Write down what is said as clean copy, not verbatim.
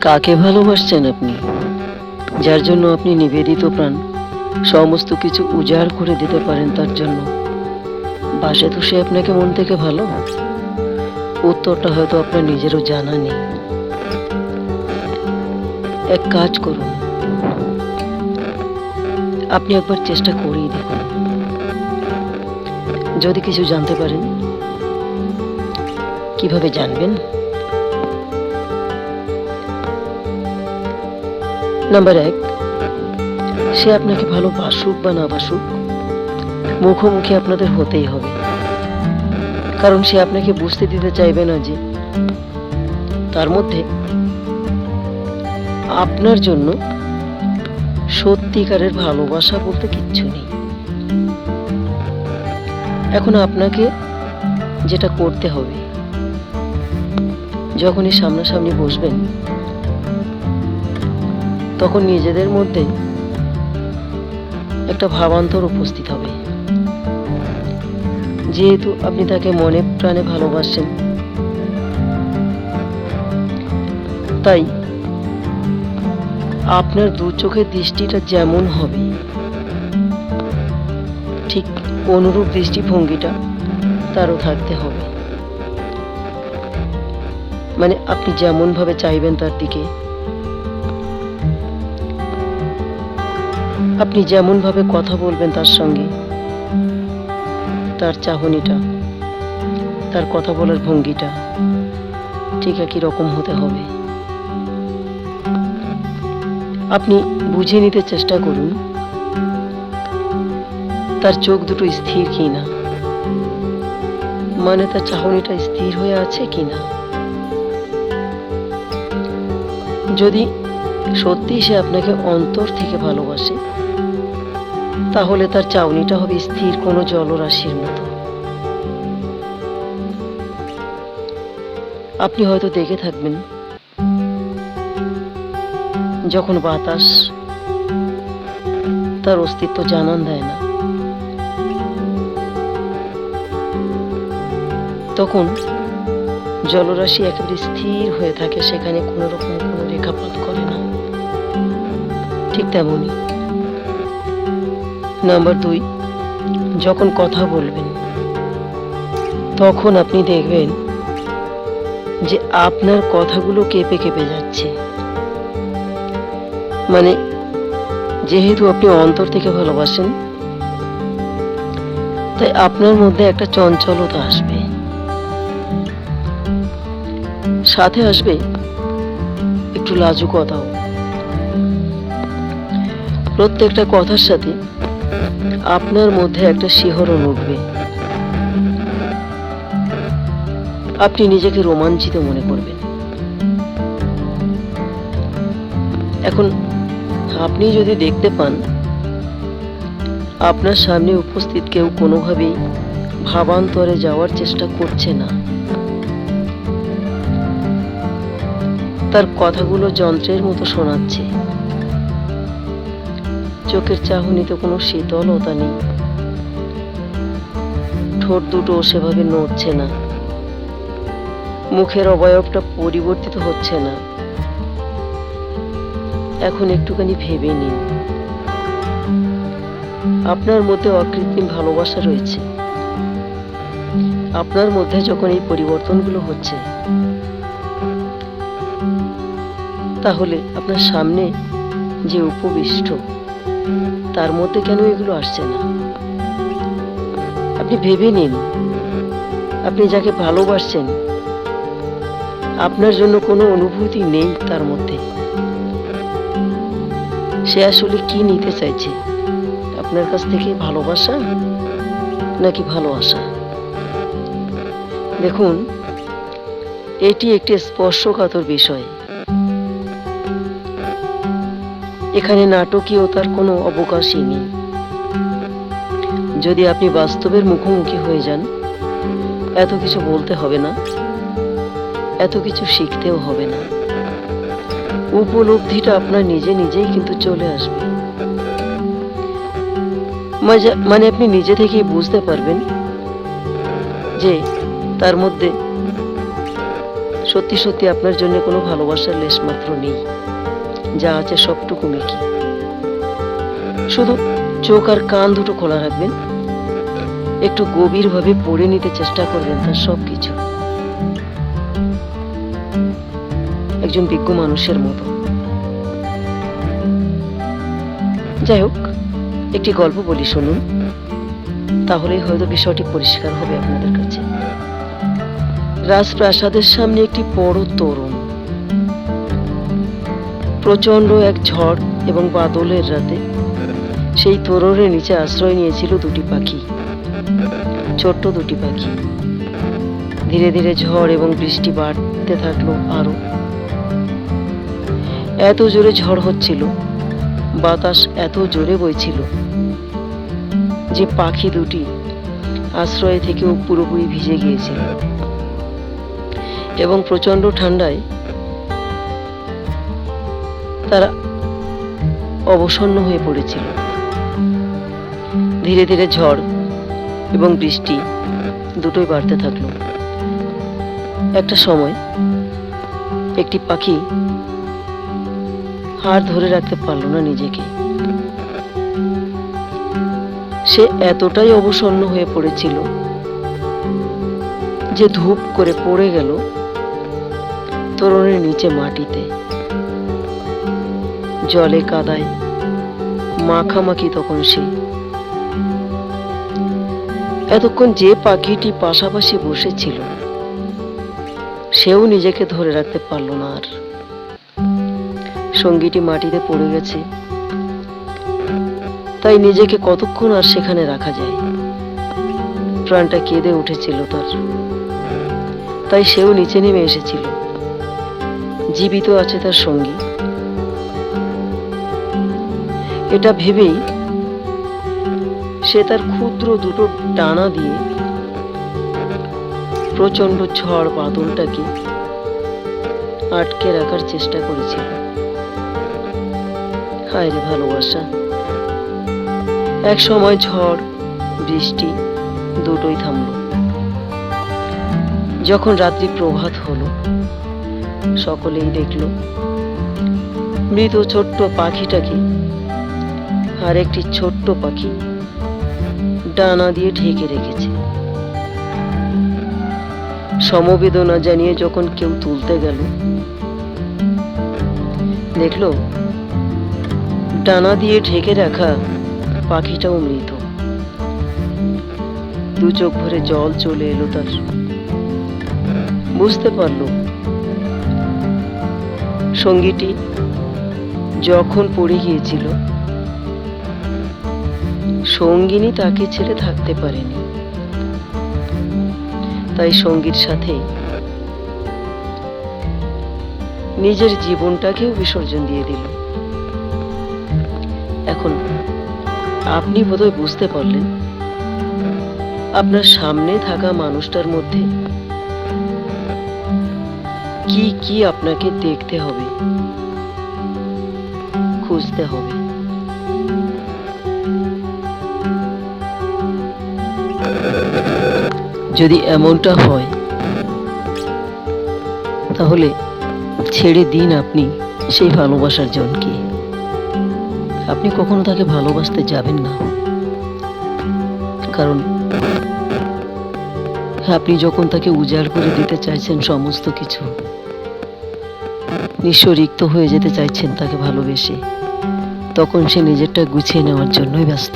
কাকে ভালোবাসছেন আপনি, যার জন্য আপনি নিবেদিত প্রাণ সমস্ত কিছু উজাড় করে দিতে পারেন তার জন্য? বাসে তো সে আপনাকে মন থেকে ভালো? উত্তরটা হয়তো আপনার নিজেরও জানা নেই। এক কাজ করুন, আপনি একবার চেষ্টা করেই দেখুন। যদি কিছু জানতে পারেন, কিভাবে জানবেন? নাম্বার 1, সে আপনাকে ভালোবাসুক বা না বাসুক, মুখোমুখি আপনাদের হতেই হবে। কারণ সে আপনাকে বুঝতে দিতে চাইবে না যে তার মধ্যে আপনার জন্য সত্যিকারের ভালোবাসা বলতে কিচ্ছু নেই। এখন আপনাকে যেটা করতে হবে, যখনই সামনাসামনি বসবেন তখন নিজেদের মধ্যে একটা ভাবান্তর উপস্থিত হবে। যেহেতু আপনি তাকে মনে প্রাণে ভালোবাসেন, তাই আপনার দু চোখের দৃষ্টিটা যেমন হবে, ঠিক অনুরূপ দৃষ্টিভঙ্গিটা তারও থাকতে হবে। মানে আপনি যেমন ভাবে চাইবেন তার দিকে, আপনি যেমন ভাবে কথা বলবেন তার সঙ্গে, তার চাহনিটা, তার কথা বলার ভঙ্গিটা ঠিক একই রকম হতে হবে। আপনি বুঝে নিতে চেষ্টা করুন তার চোখ দুটো স্থির কিনা, মানে তার চাহনিটা স্থির হয়ে আছে কিনা। যদি সত্যি সে আপনাকে অন্তর থেকে ভালোবাসে, তাহলে তার চাউনিটা হবে স্থির কোনো জলরাশির মতো। আপনি হয়তো দেখে থাকবেন, যখন বাতাস তার অস্তিত্ব জানান দেয় না, তখন জলরাশি একেবারে স্থির হয়ে থাকে, সেখানে কোনো রকম কোনো রেখাপাত করে না। ঠিক তেমনই নাম্বার 2, যখন কথা বলবেন তখন আপনি দেখবেন যে আপনার কথাগুলো কেঁপে কেঁপে যাচ্ছে। মানে যেহেতু আপনি অন্তর থেকে ভালোবাসেন, তাই আপনার মধ্যে একটা চঞ্চলতা আসবে, সাথে আসবে একটু লাজুকতাও। প্রত্যেকটা কথার সাথে আপনার মধ্যে একটা শিহরণ উঠবে। আপনি নিজেকে রোমাঞ্চিত মনে করবেন। এখন আপনি যদি দেখতে পান আপনার সামনে উপস্থিত কেউ কোনোভাবেই ভাবান্তরে যাওয়ার চেষ্টা করছে না, তার কথাগুলো যন্ত্রের মতো শোনাচ্ছে, চোখের চাহনিতে কোনো শীতলতা নেই, ঠোঁট দুটো সেভাবে নড়ছে না, মুখের অবয়বটা পরিবর্তিত হচ্ছে না, এখন একটুখানি ভেবে নিন আপনার মধ্যে অকৃত্রিম ভালোবাসা রয়েছে। আপনার মধ্যে যখন এই পরিবর্তনগুলো হচ্ছে, তাহলে আপনার সামনে যে উপবিষ্ট তার মধ্যে কেন এগুলো আসছে না? আপনি ভেবে নিন, আপনি যাকে ভালোবাসছেন আপনার জন্য কোনো অনুভূতি নেই তার মধ্যে। সে আসলে কি নিতে চাইছে আপনার কাছ থেকে, ভালোবাসা নাকি ভালোবাসা? দেখুন, এটি একটি স্পর্শকাতর বিষয়। এখানে নাটকীয়তার কোনো অবকাশই নেই। যদি আপনি বাস্তবের মুখোমুখি হয়ে যান, এত কিছু বলতে হবে না, এত কিছু শিখতেও হবে না। উপলব্ধিটা আপনার নিজে নিজেই কিন্তু চলে আসবে। মানে আপনি নিজে থেকেই বুঝতে পারবেন যে তার মধ্যে সত্যি সত্যি আপনার জন্য কোনো ভালোবাসার লেশ মাত্র নেই। যা আছে সবটুকু মেকি। শুধু চোখ আর কান দুটো খোলা রাখবেন, একটু গভীরভাবে পড়ে নিতে চেষ্টা করবেন তার সবকিছু, একজন বিজ্ঞ মানুষের মতো। যাই হোক, একটি গল্প বলি, শুনুন, তাহলেই হয়তো বিষয়টি পরিষ্কার হবে আপনাদের কাছে। রাজপ্রাসাদের সামনে একটি বড় তোরণ। প্রচন্ড এক ঝড় এবং বাদলের রাতে সেই তোরণের নিচে আশ্রয় নিয়েছিল দুটি পাখি, ছোট্ট দুটি পাখি। ধীরে ধীরে ঝড় এবং বৃষ্টি বাড়তে থাকলো আরো। এত জোরে ঝড় হচ্ছিল, বাতাস এত জোরে বইছিল যে পাখি দুটি আশ্রয় থেকেও পুরোপুরি ভিজে গিয়েছিল এবং প্রচন্ড ঠান্ডায় তারা অবসন্ন হয়ে পড়েছিল। ধীরে ধীরে ঝড় এবং বৃষ্টি দুটোই বাড়তে থাকলো। একটা সময় একটি পাখি হার ধরে রাখতে পারল না নিজেকে। সে এতটাই অবসন্ন হয়ে পড়েছিল যে ধূপ করে পড়ে গেল তোরণের নিচে মাটিতে। জলে কাদায় মাখামাখি তখন সে। এতক্ষণ যে পাখিটি পাশাপাশি বসেছিল সেও নিজেকে ধরে রাখতে পারল না আর। সঙ্গীটি মাটিতে পড়ে গেছে, তাই নিজেকে কতক্ষণ আর সেখানে রাখা যায়। প্রাণটা কেঁদে উঠেছিল তার, তাই সেও নিচে নেমে এসেছিল। জীবিত আছে তার সঙ্গী, এটা ভেবেই সে তার ক্ষুদ্র দুটো ডানা দিয়ে প্রচন্ড ঝড় বাদলটাকে আটকে রাখার চেষ্টা করেছিল। হায় রে ভালোবাসা! এক সময় ঝড় বৃষ্টি দুটোই থামলো। যখন রাত্রি প্রভাত হলো, সকলেই দেখল মৃত ছোট্ট পাখিটাকে আর একটি ছোট্ট পাখি ডানা দিয়ে ঢেকে রেখেছে। সমবেদনা জানিয়ে যখন কেউ তুলতে গেল, দেখল ডানা দিয়ে ঢেকে রাখা পাখিটাও মৃত। দু চোখ ভরে জল চলে এলো তার। বুঝতে পারল সঙ্গীটি যখন পড়ে গিয়েছিল, সঙ্গিনী তাকে ছেড়ে থাকতে পারেনি, তাই সঙ্গীর সাথে নিজের জীবনটাকেও বিসর্জন দিয়ে দিল। এখন আপনি বোধহয় বুঝতে পারলেন আপনার সামনে থাকা মানুষটার মধ্যে কি কি আপনাকে দেখতে হবে, খুঁজতে হবে। যদি এমনটা হয় তাহলে ছেড়ে দিন আপনি সেই ভালোবাসার জনকে। আপনি কখনো তাকে ভালোবাসতে যাবেন না, কারণ আপনি যখন তাকে উজাড় করে দিতে চাইছেন সমস্ত কিছু, নিঃস্ব রিক্ত হয়ে যেতে চাইছেন তাকে ভালোবেসে, তখন সে নিজেরটা গুছিয়ে নেওয়ার জন্যই ব্যস্ত।